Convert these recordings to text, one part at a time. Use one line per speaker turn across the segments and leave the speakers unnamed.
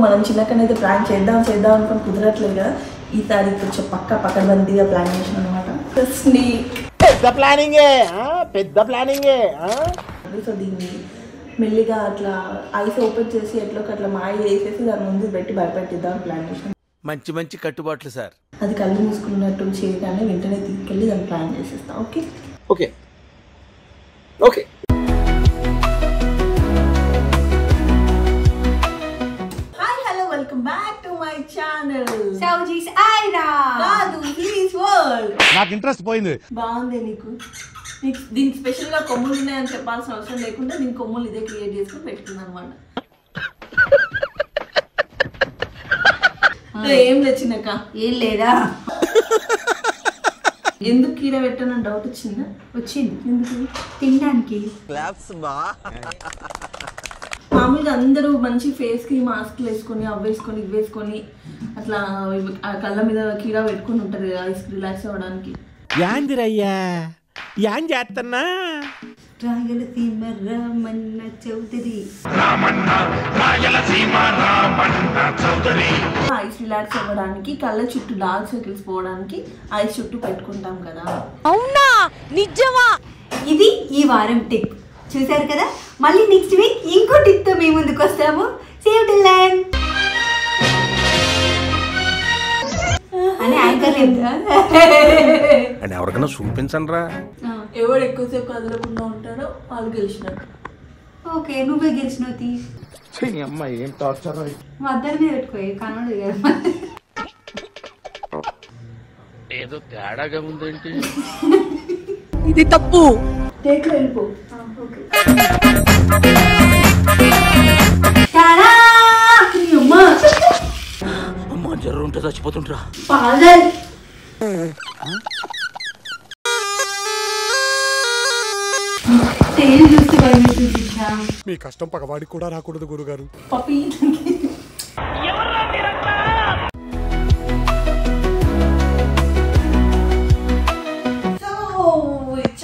మనం చిన్నకనైతే ప్లాన్ చేద్దాం అనుకుని కుదరట్లేదు కదా, ఈసారి కొంచెం పక్కబందీగా ప్లాన్ చేసిన అనమాట. పెద్ద ప్లానింగే. సో దీన్ని మెల్లిగా అట్లా ఐస్ ఓపెన్ చేసి ఎట్లోకి అట్లా మాయ వేసేసి దాని ముందు పెట్టి భయపెట్టిద్దాం ప్లాన్ చేసాం.
మంచి కట్టుబాట్లు సార్.
అది కళ్ళు మూసుకున్నట్టు చేయగానే వెంటనే తీసుకెళ్ళి దాన్ని ప్లాన్ చేసేస్తాం. Okay
okay okay.
Hi hello welcome back to my channel
సౌజీస్ ఐరా
కాదు ప్లీజ్ వరల్డ్.
నాకు ఇంట్రెస్ట్ పోయింది.
బాగుంది నీకు దీనికి స్పెషల్ గా కొమ్ములు ఉన్నాయని చెప్పాల్సిన అవసరం లేకుండా దీని కొమ్ములు ఇదే క్రియేట్ చేసుకుని పెట్టుకున్నాను అనమాట. ఏం తెచ్చినాక
ఏం లేదా,
ఎందుకు కీర పెట్టానని డౌట్ వచ్చిందా?
వచ్చింది.
ఎందుకు?
తినడానికి.
మామూలుగా అందరూ మంచి ఫేస్ కి మాస్క్లు వేసుకొని అవ్వేసుకొని ఇవ్వేసుకొని అట్లా కళ్ళ మీద కీర పెట్టుకుని ఉంటారు కదా ఐస్ రిలాక్స్ అవ్వడానికి.
యాందిరయ్యా ఏం చేస్తున్నా?
రాయలసీమ రామన్న చౌదరి
ఐస్ రిలాక్స్ అవ్వడానికి కళ్ళ చుట్టూ డార్క్ సర్కిల్స్ పోవడానికి ఐస్ చుట్టూ పెట్టుకుంటాం కదా.
అవునా నిజమా? ఇది ఈ వారం టిప్ చూసారు కదా. మళ్ళీ నెక్స్ట్ వీక్ ఇంకో టిప్ తో మేము ముందుకు వస్తాము. సేవ్ టిల్ దెన్ అని యాంకర్
అని ఎవరికైనా చూపించండి రా.
ఎవరు ఎక్కువసేపు కదలకుండా ఉంటారో వాళ్ళు గెలిచినట్టు.
ఓకే నువ్వే గెలిచినవుతి.
అమ్మాయి ఏం టార్చర్.
మద్దరి మీద పెట్టుకో కనబడదు కదా.
ఏదో తేడాగా ఉందేంటి?
ఇది తప్పు.
టేక్ వెళ్ళిపో.
అమ్మా జ్వరం ఉంటే చచ్చిపోతుంటరా.
మీ కష్టం పగవాడికి కూడా రాకూడదు గురుగారు.
పప్పి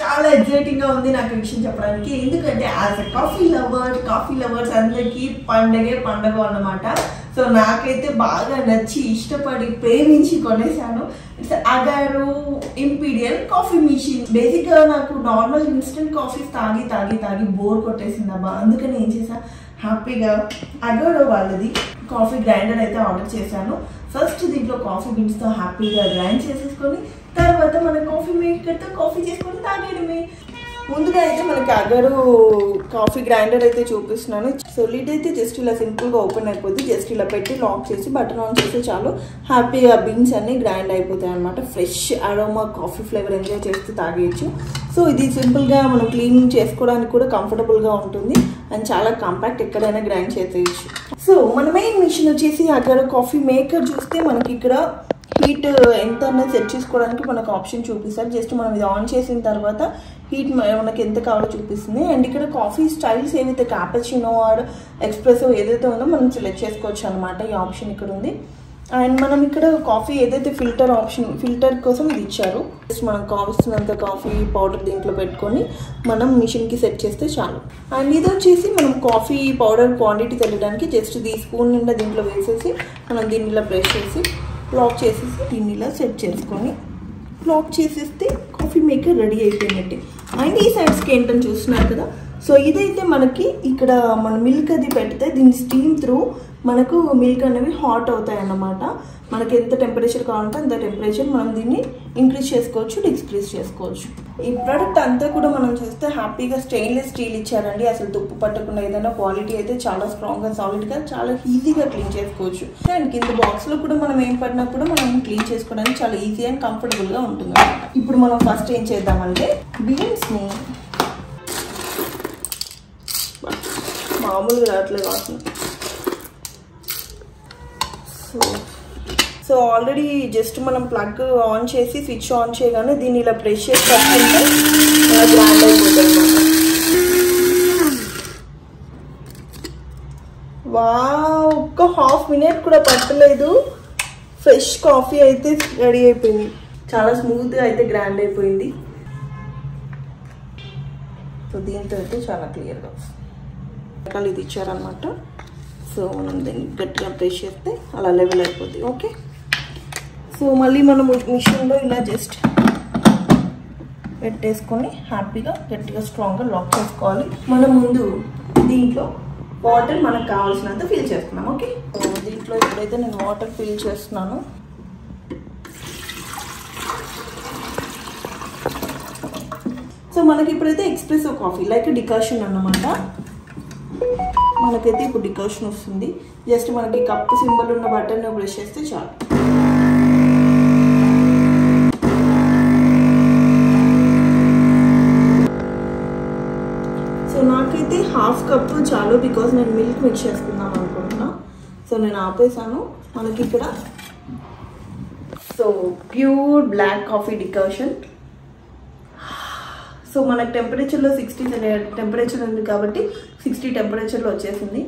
చాలా ఎగ్జైటింగ్ గా ఉంది నాకు విషయం చెప్పడానికి. ఎందుకంటే యాజ్ ఎ కాఫీ లవర్స్ అందరికీ పండగ అన్నమాట. సో నాకైతే బాగా నచ్చి ఇష్టపడి ప్రేమించి కొనేసాను. It's Agaro imperial coffee machine. Basic గా నాకు నార్మల్ ఇన్స్టెంట్ కాఫీస్ తాగి బోర్ కొట్టేసింది అబ్బా. అందుకని ఏం చేసా, హ్యాపీగా అగారో వాళ్ళది కాఫీ గ్రైండర్ అయితే ఆర్డర్ చేశాను. ఫస్ట్ దీంట్లో కాఫీ బీన్స్ తో హ్యాపీగా గ్రైండ్ చేసేసుకొని తర్వాత మన కాఫీ మేకర్తో కాఫీ చేసుకొని తాగేయడమే. ముందుగా అయితే మనకి అగారో కాఫీ గ్రైండర్ అయితే చూపిస్తున్నాను. సో లిడ్ అయితే జస్ట్ ఇలా సింపుల్గా ఓపెన్ అయిపోద్ది. జస్ట్ ఇలా పెట్టి లాక్ చేసి బటన్ ఆన్ చేస్తే చాలు హ్యాపీగా బీన్స్ అన్ని గ్రైండ్ అయిపోతాయి అనమాట. Fresh aroma coffee flavour enjoy చేస్తూ తాగేయచ్చు. సో ఇది సింపుల్గా మనం క్లీన్ చేసుకోవడానికి కూడా కంఫర్టబుల్గా ఉంటుంది అండ్ చాలా కాంపాక్ట్, ఎక్కడైనా గ్రైండ్ చేసేయచ్చు. సో మన మెయిన్ మిషన్ వచ్చేసి అగారో కాఫీ మేకర్ చూస్తే మనకి ఇక్కడ హీట్ ఎంత అన్నది సెట్ చేసుకోవడానికి మనకు ఆప్షన్ చూపిస్తారు. జస్ట్ మనం ఇది ఆన్ చేసిన తర్వాత హీట్ మనకి ఎంత కావాలో చూపిస్తుంది. అండ్ ఇక్కడ కాఫీ స్టైల్స్ ఏవైతే క్యాపచినో ఆర్ ఎక్స్ప్రెసో ఏదైతే ఉందో మనం సెలెక్ట్ చేసుకోవచ్చు అనమాట. ఈ ఆప్షన్ ఇక్కడ ఉంది. అండ్ మనం ఇక్కడ కాఫీ ఏదైతే ఫిల్టర్ కోసం ఇది ఇచ్చారు. జస్ట్ మనకు కావాల్సినంత కాఫీ పౌడర్ దీంట్లో పెట్టుకొని మనం మిషన్కి సెట్ చేస్తే చాలు. అండ్ ఇది వచ్చేసి మనం కాఫీ పౌడర్ క్వాంటిటీ తెలియడానికి జస్ట్ ఈ స్పూన్ నిండా దీంట్లో వేసేసి మనం దీన్ని ఇలా ప్రెస్ చేసి లాక్ చేసేసి దీన్ని ఇలా సెట్ చేసుకొని లాక్ చేసేస్తే కాఫీ మేకర్ రెడీ అయిపోయినట్టే. అండ్ ఈ సైడ్స్కి ఏంటని చూస్తున్నారు కదా. సో ఇదైతే మనకి ఇక్కడ మన మిల్క్ అది పెడితే దీని స్టీమ్ త్రూ మనకు మిల్క్ అనేవి హాట్ అవుతాయి అన్నమాట. మనకి ఎంత టెంపరేచర్ కావాలంటే అంత టెంపరేచర్ మనం దీన్ని ఇంక్రీజ్ చేసుకోవచ్చు, డిక్రీజ్ చేసుకోవచ్చు. ఈ ప్రోడక్ట్ అంతా కూడా మనం చూస్తే హ్యాపీగా స్టెయిన్లెస్ స్టీల్ ఇచ్చారండి. అసలు తుప్పు పట్టకుండా ఏదైనా క్వాలిటీ అయితే చాలా స్ట్రాంగ్గా సాలిడ్గా చాలా ఈజీగా క్లీన్ చేసుకోవచ్చు. అండ్ కింద బాక్స్లో కూడా మనం ఏం పడినా కూడా మనం క్లీన్ చేసుకోవడానికి చాలా ఈజీ అండ్ కంఫర్టబుల్గా ఉంటుంది. ఇప్పుడు మనం ఫస్ట్ ఏం చేద్దామంటే బీన్స్ని మామూలుగా రావట్లేదు వాసన. సో ఆల్రెడీ జస్ట్ మనం ప్లగ్ ఆన్ చేసి స్విచ్ ఆన్ చేయగానే దీన్ని ఇలా ప్రెస్ చేసి పట్టుకుంటే గ్రైండ్ అయిపోతుంది. ఒక్క హాఫ్ మినిట్ కూడా పట్టలేదు, ఫ్రెష్ కాఫీ అయితే రెడీ అయిపోయింది. చాలా స్మూత్గా అయితే గ్రైండ్ అయిపోయింది. సో దీంతో అయితే చాలా క్లియర్గా ఇది ఇచ్చారనమాట. సో మనం దీన్ని గట్టిగా ప్రెస్ చేస్తే అలా లెవెల్ అయిపోద్ది. ఓకే, సో మళ్ళీ మనం మిషన్లో ఇలా జస్ట్ పెట్టేసుకొని హ్యాపీగా గట్టిగా స్ట్రాంగ్గా లాక్ చేసుకోవాలి. మనం ముందు దీంట్లో వాటర్ మనకు కావాల్సినంత ఫిల్ చేస్తున్నాం. ఓకే, సో దీంట్లో ఇప్పుడైతే నేను వాటర్ ఫిల్ చేస్తున్నాను. సో మనకి ఇప్పుడైతే ఎక్స్ప్రెసో కాఫీ లైక్ డికాషన్ అన్నమాట. మనకైతే ఇప్పుడు డికాషన్ వస్తుంది. జస్ట్ మనకి కప్పు సింబల్ ఉన్న బటన్ ప్రెస్ చేస్తే చాలు. సో నాకైతే హాఫ్ కప్పు చాలు, బికాజ్ నేను మిల్క్ మిక్స్ చేసుకుందాం అనుకుంటున్నా. సో నేను ఆపేసాను. మనకి ఇక్కడ so pure black coffee decoction. So మనకు టెంపరేచర్లో 60 టెంపరేచర్ ఉంది కాబట్టి 60 టెంపరేచర్లో వచ్చేసింది.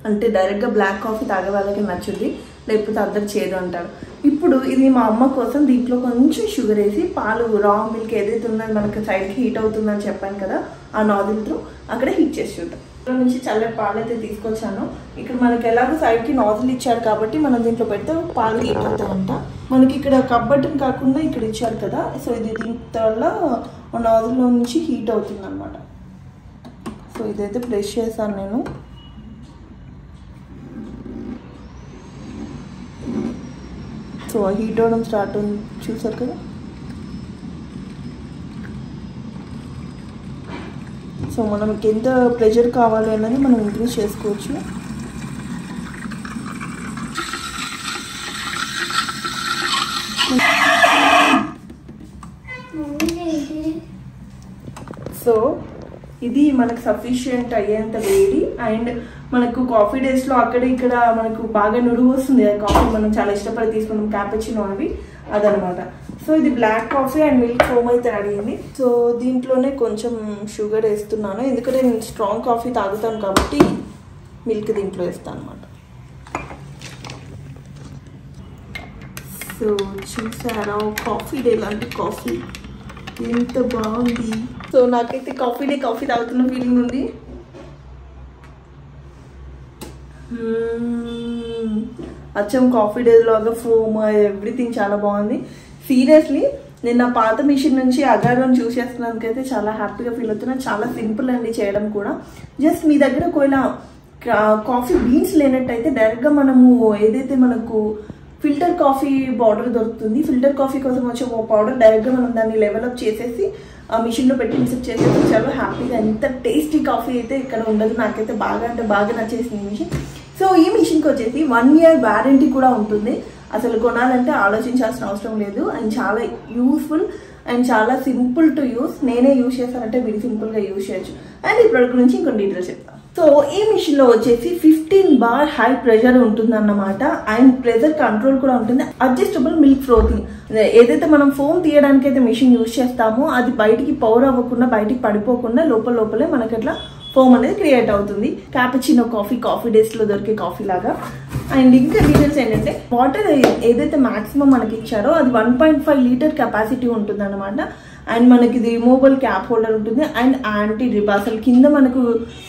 అంటే డైరెక్ట్గా బ్లాక్ కాఫీ తాగే వాళ్ళకి నచ్చుద్ది, లేకపోతే అందరు చేదు అంటారు. ఇప్పుడు ఇది మా అమ్మ కోసం దీంట్లో కొంచెం షుగర్ వేసి పాలు రా మిల్క్ ఏదైతే ఉందని మనకి సైడ్కి హీట్ అవుతుందని చెప్పాను కదా, ఆ నాజిల్ త్రూ అక్కడ హీట్ చేసి చూద్దాం. ఇక్కడ నుంచి చల్లటి పాలు అయితే తీసుకొచ్చాను. ఇక్కడ మనకి ఎలాగో సైడ్కి నాజిల్ ఇచ్చారు కాబట్టి మనం దీంట్లో పెడితే పాలు హీట్ అవుతాయంట. మనకి ఇక్కడ కప్ బటన్ కాకుండా ఇక్కడ ఇచ్చారు కదా, సో ఇది దీంతో నాజిల్లో నుంచి హీట్ అవుతుంది అనమాట. సో ఇదైతే ప్రెస్ చేశాను నేను. సో హీట్ అవ్వడం స్టార్ట్ ఉంది, చూసారు కదా. సో మనకి ఎంత ప్రెషర్ కావాలి అన్నది మనం ఇంక్రీజ్ చేసుకోవచ్చు. సో ఇది మనకు సఫిషియంట్ అయ్యేంత వేడి. అండ్ మనకు కాఫీ డేస్లో అక్కడ ఇక్కడ మనకు బాగా నురుగు వస్తుంది కదా కాఫీ, మనం చాలా ఇష్టపడి తీసుకున్నాం క్యాపుచినో అవి, అదనమాట. సో ఇది black coffee and milk foam అయితే అడిగింది. సో దీంట్లోనే కొంచెం షుగర్ వేస్తున్నాను, ఎందుకంటే నేను స్ట్రాంగ్ కాఫీ తాగుతాను కాబట్టి మిల్క్ దీంట్లో వేస్తాను అనమాట. సో చూసారా కాఫీ డే లాంటి కాఫీ ఎంత బాగుంది. సో నాకైతే కాఫీ డే కాఫీ తాగుతున్న ఫీలింగ్ ఉంది. అచ్చం కాఫీ డే లాగా ఫోమ్ ఎవ్రీథింగ్ చాలా బాగుంది. సీరియస్లీ నేను నా పాత మిషన్ నుంచి అగారోని చూస్ చేస్తున్నందుకైతే చాలా హ్యాపీగా ఫీల్ అవుతున్నాను. చాలా సింపుల్ అండి చేయడం కూడా. జస్ట్ మీ దగ్గర ఒకవేళ కాఫీ బీన్స్ లేనట్టయితే డైరెక్ట్గా మనము ఏదైతే మనకు ఫిల్టర్ కాఫీ పౌడర్ దొరుకుతుంది, ఫిల్టర్ కాఫీ కోసం వచ్చే పౌడర్ డైరెక్ట్గా మనం దాన్ని లెవెలప్ చేసేసి ఆ మిషన్లో పెట్టి ఇన్సెప్ట్ చేసేసి చాలా హ్యాపీగా ఎంత టేస్టీ కాఫీ అయితే ఇక్కడ ఉండదు. నాకైతే బాగా అంటే బాగా నచ్చేసింది ఈ మిషన్. సో ఈ మిషన్కి వచ్చేసి 1 year వారంటీ కూడా ఉంటుంది. అసలు కొనాలంటే ఆలోచించాల్సిన అవసరం లేదు. అండ్ చాలా యూస్ఫుల్ అండ్ చాలా సింపుల్ టు యూస్. నేనే యూజ్ చేస్తానంటే మీరు సింపుల్గా యూజ్ చేయొచ్చు. అండ్ ఈ ప్రోడక్ట్ గురించి ఇంకొన్ని డీటెయిల్స్ చెప్తాను. సో ఈ మిషన్లో వచ్చేసి 15 bar హై ప్రెషర్ ఉంటుంది అన్నమాట. అండ్ ప్రెషర్ కంట్రోల్ కూడా ఉంటుంది. అడ్జస్టబుల్ మిల్క్ ఫ్రోతింగ్, ఏదైతే మనం ఫోమ్ తీయడానికి అయితే మిషన్ యూజ్ చేస్తామో అది బయటికి పౌర్ అవ్వకుండా బయటికి పడిపోకుండా లోపలే మనకి అట్లా ఫోమ్ అనేది క్రియేట్ అవుతుంది. క్యాపుచినో కాఫీ, కాఫీ డేస్లో దొరికే కాఫీ లాగా. అండ్ ఇంకా డీటెయిల్స్ ఏంటంటే వాటర్ ఏదైతే మాక్సిమం మనకి ఇచ్చారో అది 1.5 లీటర్ కెపాసిటీ ఉంటుంది అనమాట. అండ్ మనకి ఇది రిమూవబుల్ క్యాప్ హోల్డర్ ఉంటుంది. అండ్ యాంటీ డ్రిప్, అసలు కింద మనకు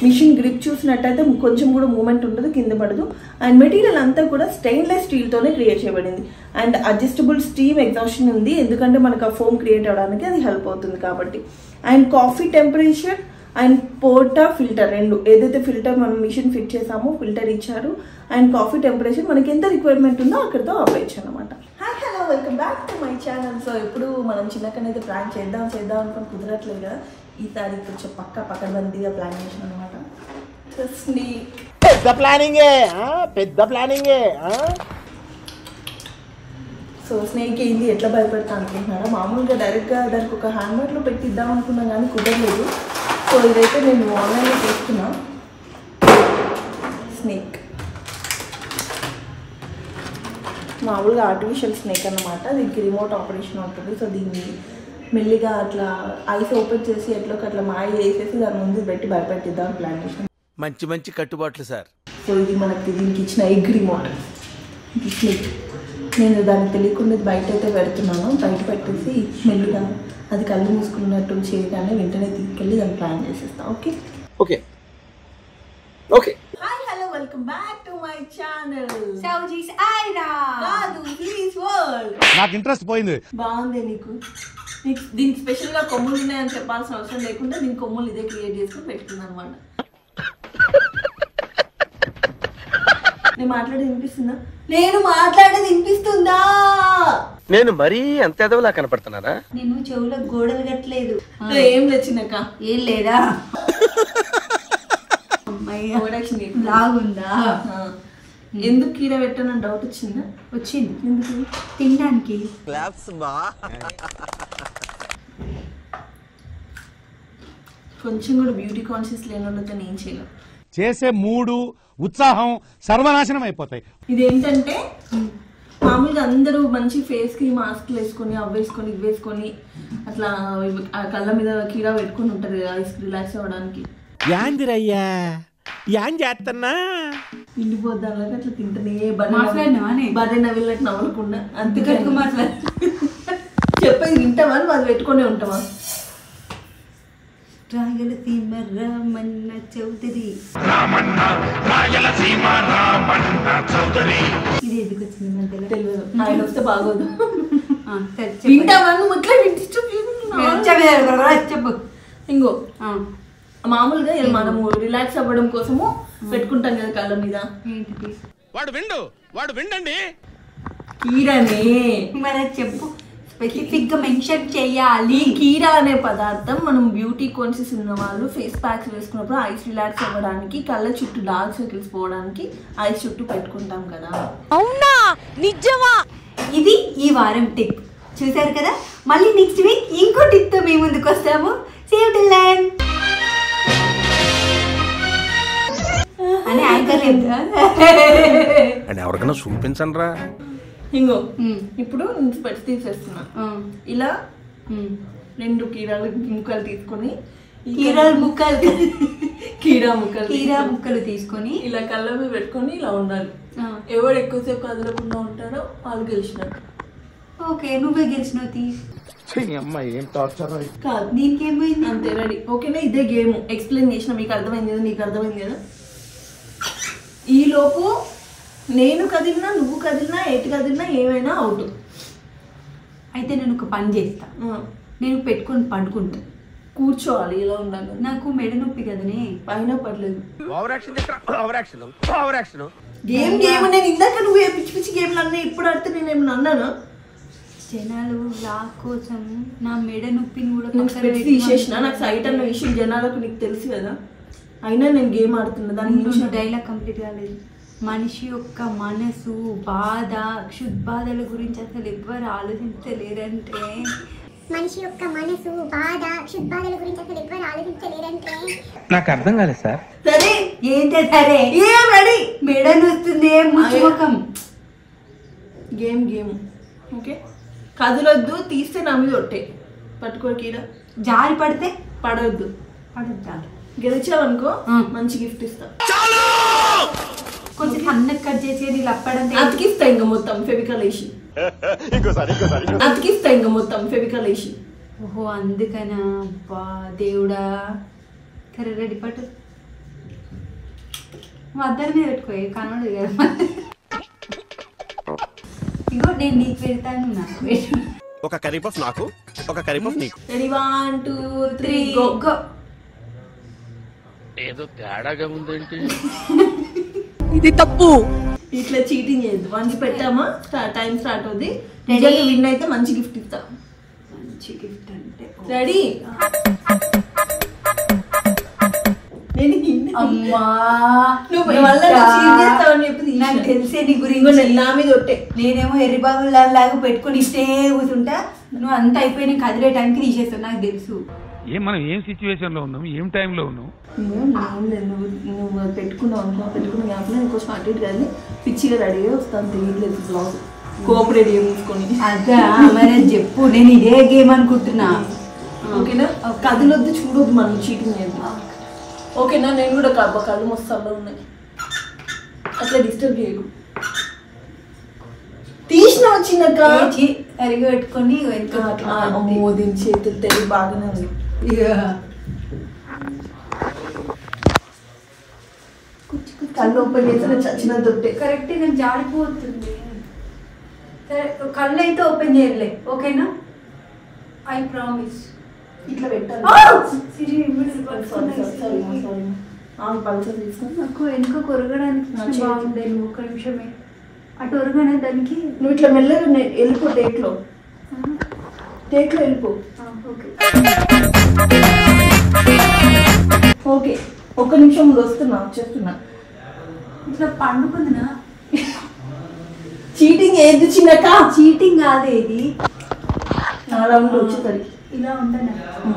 మిషన్ గ్రిప్ చూసినట్టయితే కొంచెం కూడా మూమెంట్ ఉండదు, కింద పడదు. అండ్ మెటీరియల్ అంతా కూడా స్టెయిన్లెస్ స్టీల్తోనే క్రియేట్ చేయబడింది. అండ్ అడ్జస్టబుల్ స్టీమ్ ఎగ్జాస్షన్ ఉంది, ఎందుకంటే మనకు ఆ ఫోమ్ క్రియేట్ అవ్వడానికి అది హెల్ప్ అవుతుంది కాబట్టి. And coffee temperature and portafilter రెండు, ఏదైతే ఫిల్టర్ మనం మిషన్ ఫిట్ చేసామో ఫిల్టర్ ఇచ్చారు. అండ్ కాఫీ టెంపరేచర్ మనకి ఎంత రిక్వైర్మెంట్ ఉందో అక్కడితో ఆపరేయచ్చు అనమాట. Hi hello, welcome back to my channel. So ఇప్పుడు మనం చిన్నకనైతే ప్లాన్ చేద్దాం అనుకుని కుదరట్లేదు కదా, ఈసారి కొంచెం పక్కబందీగా ప్లాన్ చేసాం అనమాట.
పెద్ద ప్లానింగే.
సో స్నేక్ ఏంది ఎట్లా భయపెడతా అనుకుంటున్నారా? మామూలుగా డైరెక్ట్గా దానికి ఒక హ్యాండ్ బ్యాగ్లో పెట్టిద్దాం అనుకున్నాం కానీ కుదరలేదు. సో ఇదైతే నేను ఆన్లైన్లో తీసుకున్నా స్నేక్, మామూలుగా ఆర్టిఫిషియల్ స్నేక్ అన్నమాట. దీనికి రిమోట్ ఆపరేషన్ ఉంటుంది. సో దీన్ని మెల్లిగా అట్లా ఐస్ ఓపెన్ చేసి ఎట్లోకి అట్లా మాయ వేసేసి దాని ముందు పెట్టి భయపెట్టిద్దాం ప్లాన్ చేసాం.
మంచి కట్టుబాట్లు సార్.
సో ఇది మనకి దీనికి ఇచ్చిన ఎగ్ రిమోట్, ఇది స్నేక్. నేను దానికి తెలియకుండా బయట అయితే పెడుతున్నాను, బయట పెట్టేసి మెల్లిగా అది కళ్ళు మూసుకున్నట్టు చేయగానే వెంటనే తీసుకెళ్ళి దాన్ని ప్లాన్ చేసేస్తాం. Okay
okay okay.
Hi hello welcome back to my channel
సౌజీస్ ఐరా
కాదు ప్లీజ్ వరల్డ్.
నాకు ఇంట్రెస్ట్ పోయింది.
బాగుంది నీకు దీనికి స్పెషల్ గా కొమ్ములు ఉన్నాయని చెప్పాల్సిన అవసరం లేకుండా దీని కొమ్ములు ఇదే క్రియేట్ చేసుకుని పెట్టుకుంది అనమాట. నేను మాట్లాడేది వినిపిస్తుందా? నేను మాట్లాడేది వినిపిస్తుందా?
నేను మరీ అంత ఎదవలా కనపడుతున్నారా?
నేను చెవులో గోడలు కట్టలేదు.
ఏం తెచ్చినాక
ఏం లేదా లాగుందా?
ఎందుకు కీర పెట్టానని డౌట్ వచ్చిందా?
వచ్చింది.
ఎందుకు?
తినడానికి.
కొంచెం కూడా బ్యూటీ కాన్షియస్ లేని వాళ్ళతో నేను చేయను.
చేసే మూడు ఉత్సాహం సర్వనాశనం అయిపోతాయి.
ఇదేంటంటే మామూలుగా అందరూ మంచి ఫేస్ కి మాస్క్లు వేసుకొని అవ్వేసుకొని ఇవ్వేసుకొని అట్లా కళ్ళ మీద కీరా పెట్టుకుని ఉంటారు కదా రిలాక్స్ అవ్వడానికి.
యాందిరయ్యా యాన్ చేస్తున్నా
ఇండిపోద్దాం అట్లా తింటనే బర్రె నవ్వినట్టు నవ్వకుండా
అంతకట్టుకు మాట్లాడు.
చెప్పేది వింటావా అది పెట్టుకునే ఉంటావా?
రాయలసీమ రామన్న చౌదరి ఇది ఎందుకు వచ్చింది మధ్యలో
తెలియదు. ఆయన వస్తే బాగోదు.
సరే
వింటావా నువ్వు ఇట్లా
చెప్పు.
ఇంకో మామూలుగా మనము రిలాక్స్ అవ్వడం కోసము పెట్టుకుంటాం కదా కళ్ళ మీద.
ఏంటిది?
వాడు విండండి.
కీరనే.
మరి చెప్పు, స్పెసిఫిక్ గా మెన్షన్ చేయాలి.
కీరా అనే పదార్థం మనం బ్యూటీ కాన్షియస్ ఉన్న వాళ్ళు ఫేస్ ప్యాక్స్ వేసుకున్నప్పుడు ఐస్ రిలాక్స్ అవ్వడానికి, కళ్ళ చుట్టూ డార్క్ సర్కిల్స్ పోవడానికి ఐస్ చుట్టూ పెట్టుకుంటాం కదా.
అవునా? నిజమా? ఇది ఈ వారం టిప్. చూసారు కదా, మళ్ళీ నెక్స్ట్ వీక్ ఇంకో టిప్ తో మేము ముందుకు వస్తాము. See you till then. అని యాంకర్
అని ఎవరికైనా చూపించండి రా.
ఇంకో ఇప్పుడు స్పెట్స్ తీసేస్తున్నా. ఇలా 2 కీరాలు ముక్కలు తీసుకొని
కీరా ముక్కలు తీసుకొని
ఇలా కళ్ళ మీద పెట్టుకొని ఇలా ఉండాలి. ఎవరు ఎక్కువసేపు కదలకుండా ఉంటారో వాళ్ళు గెలిచినట్టు.
ఓకే, నువ్వే గెలిచినవి.
ఏం టార్చర్
కాదు,
దీనికేమైంది?
అంతే, రెడీ. ఓకేనా? ఇదే గేమ్ ఎక్స్ప్లెయిన్ చేసిన మీకు అర్థమైంది కదా, నీకు అర్థమైంది కదా. ఈలోపు నేను కదిలినా నువ్వు కదిలినా ఎటు కదిలినా ఏమైనా అవుట్.
అయితే నేను ఒక పని చేస్తా, నేను పెట్టుకొని పండుకుంటా.
కూర్చోవాలి, ఇలా ఉండాలి.
నాకు మెడ నొప్పి కదనే.
పైన పర్లేదు.
గేమ్
గేమ్ నేను ఇందాక నువ్వు పిచ్చి పిచ్చి గేమ్లు అన్నీ ఇప్పుడు ఆడితే నేను ఏమన్నా అన్నాను?
జనాలు లాక్ కోసం నా మెడ నొప్పిని కూడా
తీసేసిన. నాకు సైట్ అన్న విషయం జనాలకు నీకు తెలుసు కదా, అయినా నేను గేమ్ ఆడుతున్నా. దాని
డైలాగ్ కంప్లీట్ కాలేదు. మనిషి యొక్క మనసు, బాధ, క్షుద్బాధల గురించి అసలు ఎవ్వరు ఆలోచించలేరంటే,
మనిషి యొక్క మనసు, బాధ, క్షుద్బాధల గురించి అసలు ఎవ్వరు ఆలోచించలేరంటే
నాకు అర్థం కాలేదు సార్.
సరే
ఏంటే సరే
ఏం రెడీ?
మెడ నొస్తుంది ముఖం.
Game game okay. కదలొద్దు, తీస్తే నా మీద ఒట్టే. పట్టుకో కీరా.
జారి పడితే
పడవద్దు.
పడద్దు.
గెలిచావనుకో మంచి గిఫ్ట్ ఇస్తా.
కొంచెం సన్నగా కట్ చేసి ఇలా అప్పడంటే
అతికిస్తా. ఇంకా మొత్తం ఫెవికాల్ వేసి అతికిస్తా. ఇంకా మొత్తం ఫెవికాల్ వేసి.
ఓహో, అందుకనా? బా దేవుడా. సరే రెడీ, పట్టు. అద్దరి మీద పెట్టుకో, కనబడదు కదా. ఇగో నేను నీకు పెడతాను, నాకు
ఒక కర్రీ పఫ్ నాకు, ఒక కర్రీ పఫ్ నీకు.
Ready 1 2 3 go.
ఏదో తేడాగా ఉందేంటి?
ఇది తప్పు.
ఇట్లా చీటింగ్ చేయద్దు. 1 పెట్టామా టైం స్టార్ట్ అవుతుంది. విన్ అయితే మంచి గిఫ్ట్ ఇస్తా.
మంచి గిఫ్ట్ అంటే
రెడీ?
అమ్మా,
నాకు
తెలిసే నీ గురించి.
నా మీద ఒట్టే.
నేనేమో ఎర్రిబాబులాగా పెట్టుకొని ఇస్తే కూర్చుంటా, నువ్వు అంత అయిపోయి కదిలే టైంకి తీసేస్తావు. నాకు తెలుసు
మనం ఏం సిచ్యువేషన్ లో ఉన్నాం, ఏం టైంలో ఉన్నాం.
నువ్వు పెట్టుకున్నావు అనుకో, పెట్టుకున్న గ్యాప్లో ఇంకో షార్ట్ ఇట్ కానీ పిచ్చిగా రెడీ వస్తాను. తెలియట్లేదు బ్లాగ్ కోఆపరేట్ చేసుకొని.
అదా మరి చెప్పు, నేను ఇదే గేమ్ అనుకుంటున్నా.
ఓకేనా? కదిలొద్దు, చూడొద్దు, మనం చీటింగ్ చేద్దాం. ఓకేనా? నేను కూడా కళ్ళు మస్తాల్లో ఉన్నాయి, అట్లా డిస్టర్బ్ చేయకు. తీసి చేసినావు చిన్నక్క?
అరిగి పెట్టుకొని
అమ్మో దీని చేతులు తెలివి బాగానే ఉంది. కళ్ళు ఓపెన్ చేస్తే చచ్చిన దొట్టే.
కరెక్ట్ గా జారిపోతుంది. సరే కళ్ళు అయితే ఓపెన్ చేయలే, ఓకేనా? I promise.
ఇట్లా పెట్టాలి.
నాకు వెనుక కొరగడానికి బాగుండే. నువ్వు ఒక్క నిమిషమే అటు ఒరగనే దానికి.
నువ్వు ఇట్లా మెల్లగా వెళ్ళిపో, టేక్లో వెళ్ళిపో. ఓకే ఒక్క నిమిషం ముందు వస్తున్నా, చెప్తున్నా.
ఇట్లా పండుకుందినా?
చీటింగ్ ఏది చిన్నక్క?
చీటింగ్ కాదే ఇది.
అలా ఉండి వచ్చేసరికి
ఇలా ఉంటాను.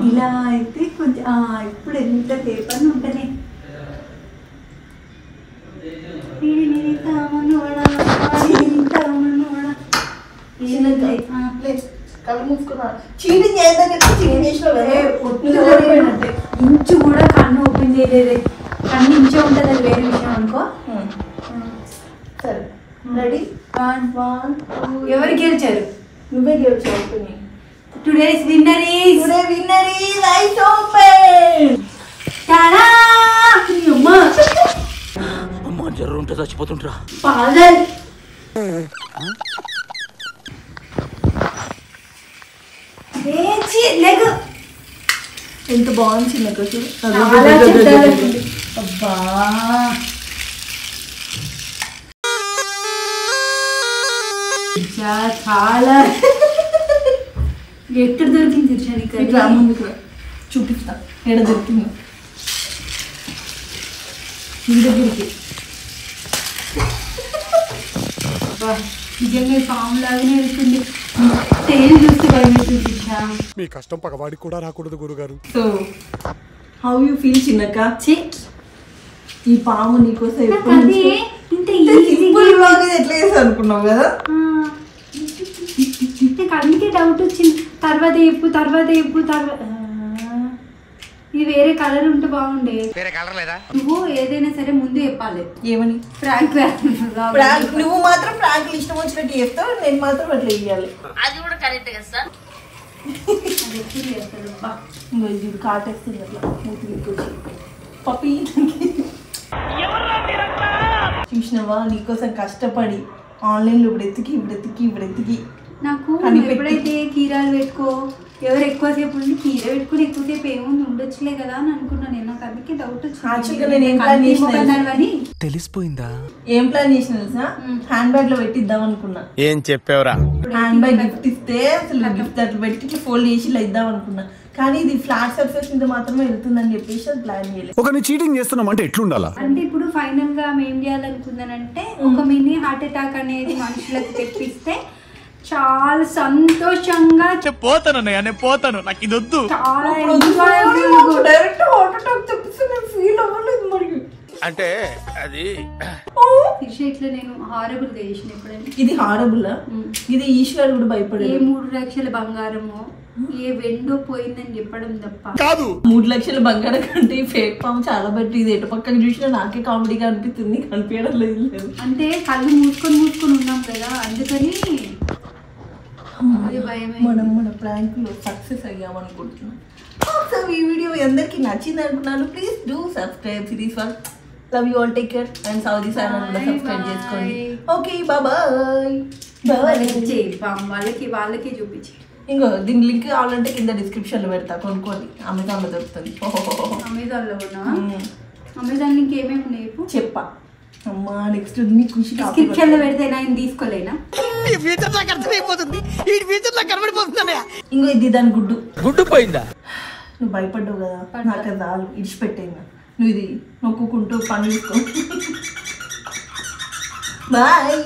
ఇలా అయితే కొంచెం ఇప్పుడు ఎంత పేపర్ ఉంటానే.
కళ్ళు మూసుకున్నా. చీటింగ్ ఏదంటే చీటింగ్ చేసినావు.
ఇంచు కూడా కన్ను ఓపెన్ చేయలేదు. కన్ను ఇంచే ఉంటుంది, అది వేరే విషయం అనుకో.
సరే రెడీ? 1 2.
ఎవరు గెలిచారు?
నువ్వే గెలిచావు.
Today's winner is
light open.
Tada! అమ్మా
అమ్మా జర్రు ఉంటే చచ్చిపోతుంటరా.
పాగల్. లేకు.
ఎంత బాగుంది చిన్నక్క.
అబ్బా చాలా ఎక్కడ దొరికింది
ముందుకు చూపిస్తా ఎక్కడ దొరికింది. మీ దగ్గరికి
నిజంగా పాము లాగానే వెళ్తుంది. తేలు చూస్తే భయమవుతుంది.
మీ కష్టం పగవాడికి కూడా రాకూడదు గురుగారు.
సో హౌ యూ ఫీల్ చిన్నక్క? ఈ పాము నీకోసం ఎట్లా చేస్తా అనుకున్నావు కదా?
నాకు అందుకే డౌట్ వచ్చింది. తర్వాత ఇది వేరే కలర్ ఉంటే బాగుండే. నువ్వు ఏదైనా సరే ముందు చెప్పాలి.
ఏమని?
ఫ్రాంక్.
నువ్వు మాత్రం ఫ్రాంక్లు ఇష్టం వచ్చినట్టు చెప్తావు, నేను మాత్రం అట్లా ఇవ్వాలి.
అది కూడా కరెక్ట్ కదా సార్.
ఇది కాటేస్తుంది అట్లా పప్పి. చూసినావా నీకోసం కష్టపడి ఆన్లైన్లో ఇప్పుడు ఎత్తికి
నాకు ఎప్పుడైతే కీరాలు పెట్టుకో, ఎవరు ఎక్కువసేపు ఉండి కీర పెట్టుకుని ఎక్కువసేపు ఏముంది ఉండొచ్చులే కదా అని అనుకున్నాను నేను. నాకు అందుకే డౌట్ వచ్చింది.
తెలిసిపోయిందా?
ఏం ప్లాన్ చేసిన తెలుసా? హ్యాండ్ బ్యాగ్ లో పెట్టిద్దాం అనుకున్నా.
ఏం చెప్పావురా?
హ్యాండ్ బ్యాగ్ గిఫ్ట్ ఇస్తే అసలు గిఫ్ట్ అట్లా పెట్టి ఇట్లా ఫోల్డ్ చేసి ఇలా ఇద్దాం అనుకున్నా. కానీ ఇది ఫ్లాట్ సర్ఫేస్ మీద మాత్రమే వెళ్తుందని చెప్పేసి అది ప్లాన్ చేయలేదు.
ఒకరిని చీటింగ్ చేస్తున్నాం అంటే ఎట్లుండాలా?
అంటే ఇప్పుడు ఫైనల్ గా ఏం చేయాలనుకుందానంటే ఒక మినీ హార్ట్ అటాక్ అనేది మనుషులకు తెప్పిస్తే చాలా సంతోషంగా
పోతాను నాకు ఇది వద్దు.
చాలా
డైరెక్ట్ హార్ట్ అటాక్ తెప్పిస్తే ఫీల్ అవ్వలేదు మరి.
అంటే అది
ఇట్లా నేను హారబుల్ చేసిన ఎప్పుడైనా.
ఇది హారబుల్. ఇది ఈశ్వర్ కూడా భయపడే.
ఏ 3 లక్షల బంగారమో ఏ వెండో పోయిందని చెప్పడం తప్ప.
3 లక్షల బంగారం కంటే ఫేక్ పాము చాలా బెటర్. ఇది ఎటు పక్కన చూసినా నాకే కామెడీగా అనిపిస్తుంది, కనిపించడం లేదు.
అంటే కళ్ళు మూసుకొని ఉన్నాం కదా, అందుకని
మన ప్రాంక్ లో సక్సెస్ అయ్యాం అనుకుంటున్నాం. సో ఈ వీడియో అందరికి నచ్చింది అనుకున్నాను. Please do subscribe series one. Love you all, take care. And Saudi sir కూడా సబ్స్క్రైబ్ చేసుకోండి. Okay bye.
వాళ్ళకి చూపించి
ఇంకో దీని లింక్ కావాలంటే కింద డిస్క్రిప్షన్ లో పెడతా, కొనుక్కోండి. అమెజాన్ లో దొరుకుతుంది.
అమెజాన్ లో కూడా. అమెజాన్ లింక్ ఏమేమి ఉన్నాయి
చెప్పా అమ్మా. నెక్స్ట్ నీ ఖుషి
డిస్క్రిప్షన్ లో పెడితే నేను తీసుకోలేనా?
ఇంకో ఇది దాని
గుడ్డు పోయిందా?
నువ్వు భయపడ్డావు కదా, నాకు అది రాదు, ఇడిచిపెట్టేనా. నువ్వు ఇది నొక్కుంటూ పని చేసుకో. బాయ్.